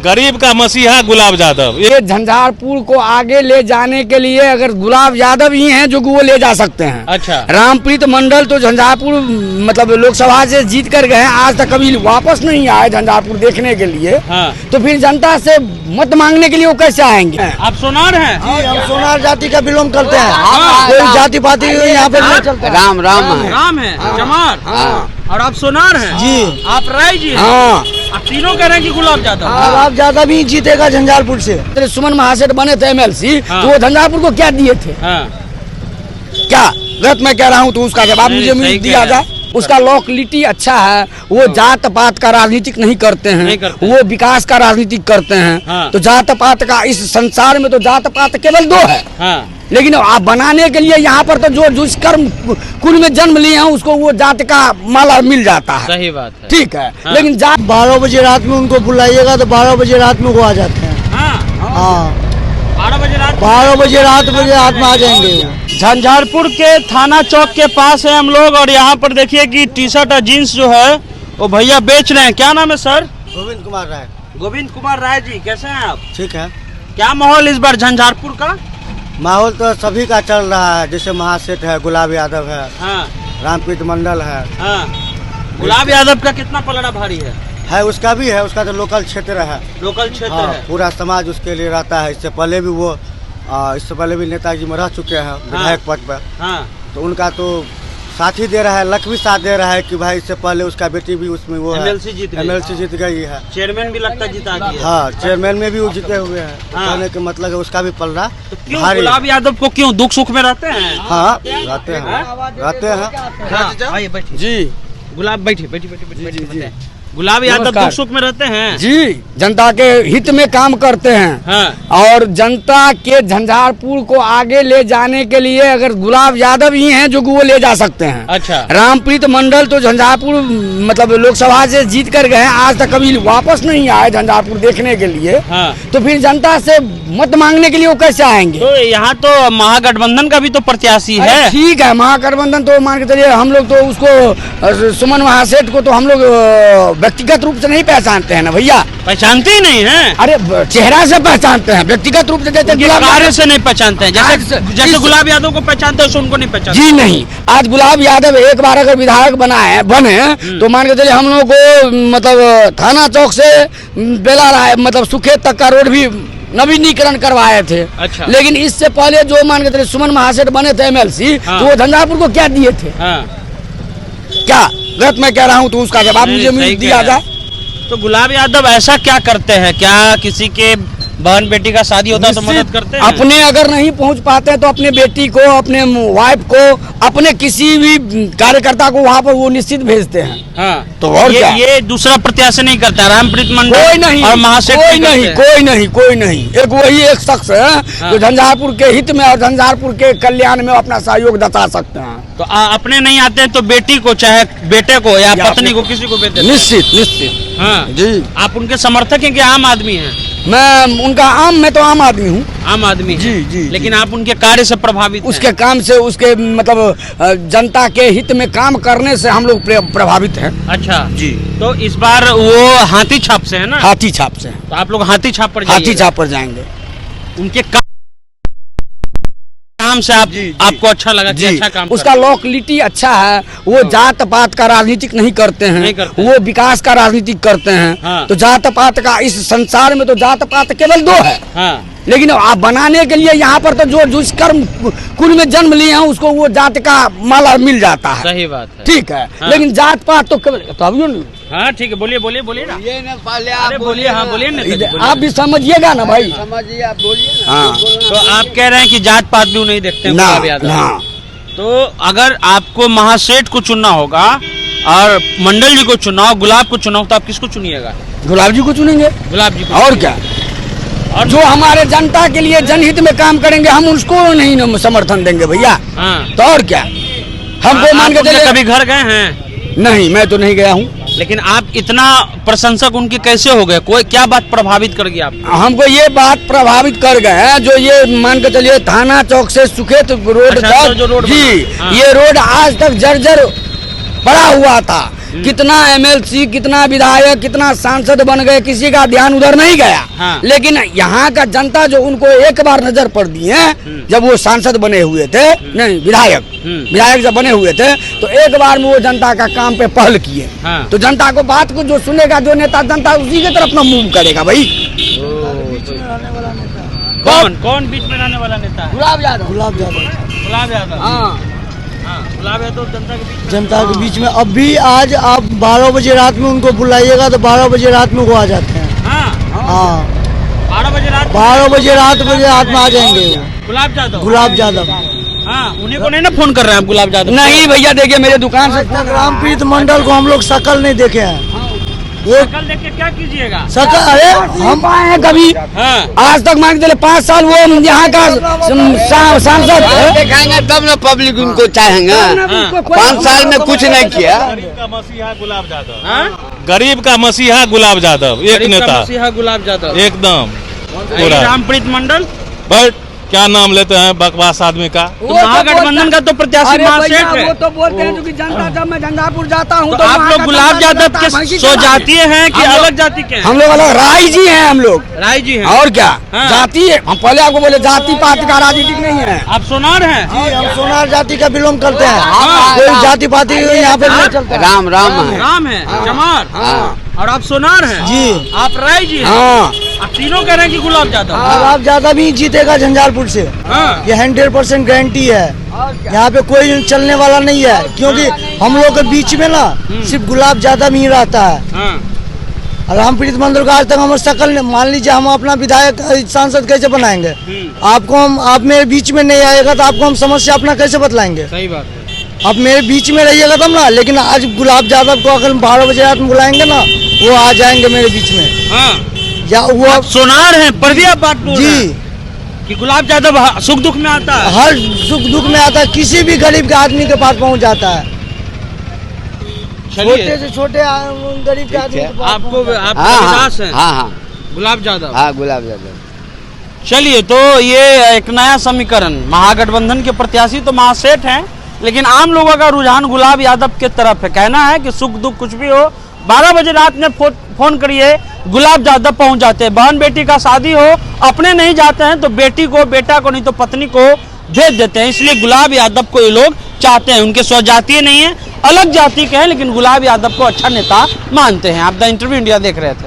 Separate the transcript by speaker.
Speaker 1: गरीब का मसीहा गुलाब यादव।
Speaker 2: ये झंझारपुर को आगे ले जाने के लिए अगर गुलाब यादव ही हैं जो वो ले जा सकते हैं।
Speaker 1: अच्छा,
Speaker 2: रामप्रीत मंडल तो झंझारपुर मतलब लोकसभा से जीत कर गए, आज तक कभी वापस नहीं आए झंझारपुर देखने के लिए।
Speaker 1: हाँ।
Speaker 2: तो फिर जनता से मत मांगने के लिए वो कैसे आएंगे?
Speaker 1: आप सोनार हैं?
Speaker 3: जी, हम सोनार जाति का बिलोंग करते हैं। कोई जाति पाति यहाँ पे नहीं चलता।
Speaker 2: राम
Speaker 1: राम है, चमार। और आप सोनार हैं?
Speaker 3: जी।
Speaker 1: आप राय जी हैं?
Speaker 2: हाँ।
Speaker 1: आप तीनों कह रहे हैं कि गुलाब यादव।
Speaker 3: गुलाब यादव भी जीतेगा झंझारपुर से।
Speaker 2: सुमन महासेठ बने थे MLC, तो वो झंझारपुर को क्या दिए थे? क्या गलत मैं कह रहा हूँ तो उसका जवाब मुझे दिया जाए। उसका लोकलिटी अच्छा है, वो जात पात का राजनीतिक नहीं करते हैं, वो विकास का राजनीतिक करते हैं। तो जात पात का इस संसार में तो जात पात केवल दो है। लेकिन आप बनाने के लिए यहाँ पर तो जो जिस कर्म कुल में जन्म लिए हैं उसको वो जात का माला मिल जाता है।
Speaker 1: सही बात है।
Speaker 2: ठीक है। लेकिन जात
Speaker 3: 12 बजे रात में उनको बुलाइएगा तो 12 बजे रात में वो आ जाते हैं। हाँ,
Speaker 1: 12 बजे रात
Speaker 3: में आ जाएंगे।
Speaker 1: झंझारपुर के थाना चौक के पास है हम लोग, और यहाँ पर देखिए कि टी शर्ट और जीन्स जो है वो भैया बेच रहे हैं। क्या नाम है सर?
Speaker 3: गोविंद कुमार राय।
Speaker 1: गोविंद कुमार राय जी, कैसे हैं आप?
Speaker 3: ठीक है।
Speaker 1: क्या माहौल इस बार झंझारपुर का?
Speaker 3: माहौल तो सभी का चल रहा है, जैसे महासेठ है, गुलाब यादव है,
Speaker 1: हाँ।
Speaker 3: रामप्रीत मंडल है।
Speaker 1: गुलाब यादव का कितना पलड़ा भारी है?
Speaker 3: उसका भी है, उसका तो लोकल क्षेत्र है।
Speaker 1: लोकल क्षेत्र है।
Speaker 3: पूरा समाज उसके लिए रहता है। इससे पहले भी नेताजी में रह चुके हैं विधायक पद पर। तो उनका तो साथ ही दे रहा है, लक भी साथ दे रहा है कि भाई इससे पहले उसका बेटी भी उसमें वो
Speaker 1: MLC
Speaker 3: जीत गई है।
Speaker 1: चेयरमैन भी लगता जीता गया।
Speaker 3: हाँ, चेयरमैन में भी वो जीते हुए हैं। कहने का मतलब है उसका भी पलड़ा।
Speaker 1: तो क्यों गुलाब यादव को क्यों दुख सुख में रहते हैं?
Speaker 3: हाँ, रहते हैं।
Speaker 1: जी, गुलाब बैठिए। गुलाब यादव दुख सुख में रहते हैं
Speaker 2: जी, जनता के हित में काम करते हैं। और जनता के झंझारपुर को आगे ले जाने के लिए अगर गुलाब यादव ही हैं जो वो ले जा सकते हैं।
Speaker 1: अच्छा,
Speaker 2: रामप्रीत मंडल तो झंझारपुर मतलब लोकसभा से जीत कर गए, आज तक कभी वापस नहीं आए झंझारपुर देखने के लिए। तो फिर जनता से मत मांगने के लिए वो कैसे आएंगे?
Speaker 1: तो यहाँ तो महागठबंधन का भी तो प्रत्याशी है।
Speaker 2: ठीक है, महागठबंधन तो मान के चलिए, हम लोग तो उसको सुमन महासेठ को तो हम लोग व्यक्तिगत रूप से नहीं पहचानते हैं ना भैया।
Speaker 1: पहचानते ही नहीं हैं?
Speaker 2: अरे चेहरा से पहचानते हैं, व्यक्तिगत रूप से जैसे
Speaker 1: कार्य से नहीं पहचानते हैं। जैसे गुलाब यादव को पहचानते हैं उनको नहीं पहचानते।
Speaker 2: जी नहीं, आज गुलाब यादव एक बार अगर विधायक बने तो मान के चलिए हम लोग को मतलब थाना चौक से बेला राय मतलब सुखेत तक का रोड भी नवीनीकरण करवाए थे।
Speaker 1: अच्छा।
Speaker 2: लेकिन इससे पहले जो मान के चलिए सुमन महासेठ बने थे MLC, तो वो झंझारपुर को क्या दिए थे? क्या गलत मैं कह रहा हूँ तो उसका जवाब मुझे दिया जाए।
Speaker 1: तो गुलाब यादव ऐसा क्या करते हैं? क्या किसी के बहन बेटी का शादी होता है तो मदद करते हैं? अपने अगर नहीं पहुंच पाते हैं तो अपने बेटी को, अपने वाइफ को, अपने किसी भी कार्यकर्ता को वहाँ पर वो निश्चित भेजते हैं। तो और क्या? ये दूसरा प्रत्याशी नहीं करता? रामप्रीत मंडल
Speaker 2: कोई नहीं
Speaker 1: और महासेठ
Speaker 2: कोई नहीं। एक वही एक शख्स है जो झंझारपुर के हित में और झंझारपुर के कल्याण में अपना सहयोग दता सकते हैं।
Speaker 1: तो अपने नहीं आते हैं तो बेटी को, चाहे बेटे को या पत्नी को, किसी को भेजते?
Speaker 2: निश्चित।
Speaker 1: हाँ
Speaker 2: जी।
Speaker 1: आप उनके समर्थक हैं कि आम आदमी हैं?
Speaker 2: मैं तो आम आदमी हूँ।
Speaker 1: आम आदमी जी। लेकिन आप उनके कार्य से प्रभावित हैं?
Speaker 2: उसके काम से, उसके मतलब जनता के हित में काम करने से हम लोग प्रभावित हैं।
Speaker 1: अच्छा जी। तो इस बार वो हाथी छाप से है ना?
Speaker 2: हाथी छाप से।
Speaker 1: तो आप लोग हाथी छाप पर
Speaker 2: जाएंगे।
Speaker 1: उनके काम से आपको अच्छा लगा कि अच्छा काम
Speaker 2: उसका लोकलिटी अच्छा है, वो जात पात का राजनीतिक नहीं करते हैं, वो विकास का राजनीतिक करते हैं। तो जात पात का इस संसार में तो जात पात केवल दो है। लेकिन आप बनाने के लिए यहाँ पर तो जो जिस कर्म कुल में जन्म लिए हैं उसको वो जात का माला मिल जाता है।
Speaker 1: सही बात है।
Speaker 2: ठीक है। लेकिन जात पात तो केवल तो अभी नहीं।
Speaker 1: हाँ ठीक है, बोलिए ना। ये ना पहले आप बोलिए। हाँ बोलिए ना,
Speaker 2: आप भी समझिएगा ना भाई।
Speaker 3: समझिए, आप बोलिए ना।
Speaker 2: हाँ।
Speaker 1: तो आप कह रहे हैं कि जात पात भी नहीं देखते हैं? तो अगर आपको महासेठ को चुनना होगा और मंडल जी को चुनाव, गुलाब को चुनाव, तो आप किसको चुनिएगा?
Speaker 2: गुलाब जी को चुनेंगे।
Speaker 1: गुलाब जी को।
Speaker 2: और क्या? और जो हमारे जनता के लिए जनहित में काम करेंगे हम उसको नहीं समर्थन देंगे भैया। तो और क्या? हमको मान के चलिए,
Speaker 1: कभी घर गए हैं?
Speaker 2: नहीं, मैं तो नहीं गया हूँ।
Speaker 1: लेकिन आप इतना प्रशंसक उनके कैसे हो गए? कोई क्या बात प्रभावित कर गई आप?
Speaker 2: हमको ये बात प्रभावित कर गए जो ये मान के चलिए थाना चौक से सुखेत रोड तक जी, ये रोड आज तक जर्जर पड़ा हुआ था। कितना एमएलसी, कितना विधायक, कितना सांसद बन गए, किसी का ध्यान उधर नहीं गया।
Speaker 1: हाँ।
Speaker 2: लेकिन यहाँ का जनता जो उनको एक बार नजर पड़ दी है, जब वो सांसद बने हुए थे, नहीं विधायक जब बने हुए थे, तो एक बार में वो जनता का काम पे पहल किए।
Speaker 1: हाँ।
Speaker 2: तो जनता को बात को जो सुनेगा, जो नेता, जनता उसी की तरफ में मूव करेगा भाई।
Speaker 1: कौन बीच में रहने वाला नेता है?
Speaker 2: गुलाब यादव।
Speaker 1: गुलाब यादव।
Speaker 2: हाँ,
Speaker 1: गुलाब यादव
Speaker 4: जनता के बीच में। अब भी आज आप 12 बजे रात में उनको बुलाइएगा तो 12 बजे रात में वो आ जाते हैं। हाँ
Speaker 1: 12 बजे रात
Speaker 4: 12 बजे रात में आ जाएंगे।
Speaker 1: गुलाब यादव। हाँ, उन्हीं को नहीं ना फोन कर रहे हैं आप गुलाब यादव?
Speaker 2: नहीं भैया, देखिए मेरे दुकान से
Speaker 4: रामप्रीत मंडल को हम लोग शकल नहीं देखे हैं।
Speaker 1: कल देख के क्या कीजिएगा?
Speaker 4: शकल, अरे
Speaker 2: हम आए हैं कभी? आज तक मान के चले 5 साल वो यहाँ का सांसद
Speaker 5: दिखाएंगे तब ना पब्लिक उनको चाहेंगे। 5 साल में कुछ नहीं किया।
Speaker 1: गुलाब यादव,
Speaker 6: गरीब का मसीहा गुलाब यादव, एक नेता
Speaker 1: गुलाब यादव
Speaker 6: एकदम पूरा।
Speaker 1: रामप्रीत मंडल,
Speaker 6: बट क्या नाम लेते हैं बकवास आदमी का।
Speaker 1: तो महागठबंधन का तो प्रत्याशी महासेठ है।
Speaker 2: वो तो बोलते हैं कि जनता, जब मैं झंझारपुर जाता हूँ
Speaker 1: तो आप लोग गुलाब यादव के सो जातीय हैं कि अलग जाति के हैं?
Speaker 2: हम लोग अलग राय जी हैं, हम लोग
Speaker 1: राय जी हैं।
Speaker 2: और क्या
Speaker 1: हाँ।
Speaker 2: जाति, हम पहले आपको बोले जाति पाति का राजनीतिक नहीं है।
Speaker 1: आप सोनार हैं?
Speaker 4: जी, हम सोनार जाति का बिलोंग करते हैं। कोई जाति पाति यहाँ पे नहीं चलता।
Speaker 5: राम है।
Speaker 1: राम है, चमार। और आप सोनार हैं?
Speaker 4: जी।
Speaker 1: आप राय जी हैं?
Speaker 2: हाँ,
Speaker 1: आप तीनों कह रहे हैं कि गुलाब यादव।
Speaker 4: गुलाब यादव भी जीतेगा झंझारपुर से।
Speaker 1: हाँ।
Speaker 4: ये 100% गारंटी है। यहाँ पे कोई चलने वाला नहीं है, क्योंकि हम लोग के बीच में ना सिर्फ गुलाब यादव ही रहता है।
Speaker 1: हाँ।
Speaker 4: रामप्रीत मंडल का आज तक हम शकल, मान लीजिए हम अपना विधायक सांसद कैसे बनाएंगे? आपको आप मेरे बीच में नहीं आएगा तो आपको हम समस्या अपना कैसे बतलाएंगे?
Speaker 1: सही बात है।
Speaker 4: आप मेरे बीच में रहिएगा तब ना। लेकिन आज गुलाब यादव को अगर 12 बजे रात में बुलाएंगे ना, वो आ जाएंगे मेरे बीच में।
Speaker 1: हाँ।
Speaker 4: या वो
Speaker 1: आप सोनार हैं, पर भी आप बात बोल रहे
Speaker 4: जी,
Speaker 1: हैं कि गुलाब यादव सुख दुख में आता है।
Speaker 4: हर सुख दुख में आता है, किसी भी गरीब के आदमी के पास पहुंच जाता है। छोटे से छोटे गरीब के आदमी के पास
Speaker 1: आपको
Speaker 4: पहुंच
Speaker 1: विश्वास है?
Speaker 5: हाँ
Speaker 1: गुलाब यादव।
Speaker 5: हाँ गुलाब यादव।
Speaker 1: चलिए, तो ये एक नया समीकरण, महागठबंधन के प्रत्याशी तो महासेठ हैं, लेकिन आम लोगों का रुझान गुलाब यादव के तरफ है। कहना है कि सुख दुख कुछ भी हो, 12 बजे रात में फोन करिए, गुलाब यादव पहुंच जाते हैं। बहन बेटी का शादी हो, अपने नहीं जाते हैं तो बेटी को, बेटा को, नहीं तो पत्नी को भेज देते हैं। इसलिए गुलाब यादव को ये लोग चाहते हैं। उनके स्वजातीय नहीं है, अलग जाति के हैं, लेकिन गुलाब यादव को अच्छा नेता मानते हैं। आप द इंटरव्यू इंडिया देख रहे थे।